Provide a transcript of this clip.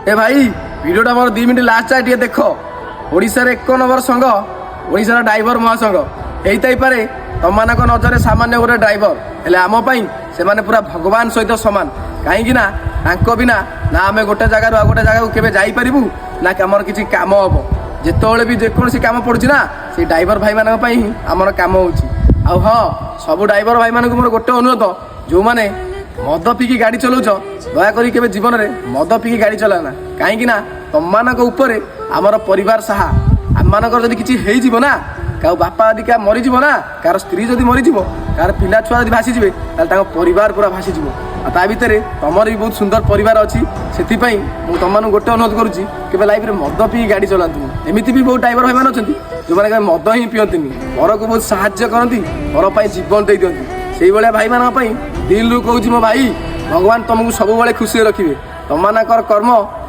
ए भाई भिडियोटा मोर 2 minute last जाए देख ओडिशार 1 नंबर संघ ओडिशार ड्राइवर महासंघ पारे तुम मान नजर सामान्य गोटे ड्राइवर हेले आम से पूरा भगवान सहित सामान कहीं बिना ना आम गोटे जगार आ गोटे जगह केवे जाइपारू ना आमर किसी कम हम जिते भी जेकोसी कम पड़ू ना से ड्राइवर भाई मान आमर कम हो हाँ सब ड्राइवर भाई मान मोर गोटे अनुरोध जो मैंने मद पीकी गाड़ी चलाउछ दयाकोरी केवे जीवन में मद पीकी गाड़ी चलाना कहीं तुम मानक ऊपर आमर परिवार साहा आम मानकर जब किसी ना क्या बापा आदि क्या मरीज ना कार स्त्री जब मरीज कार पिला छुआ जब भासीजे परिवार पूरा भासीज ता भितर तुमर भी बहुत सुंदर परिवार अच्छी से तुम गोटे अनुरोध करुच्ची केवल लाइफ में मद पी गाड़ी चलातु एमती भी बहुत ड्राइवर भाई मैंने अच्छा जो मैंने मद ही पिंटि घर को बहुत साहाଯ୍य करती घर पर जीवन दे दिखती से भाई भाई मान दिल रू कहूँ मो भाई भगवान तुमको सब खुशी रखिए तुम कर्म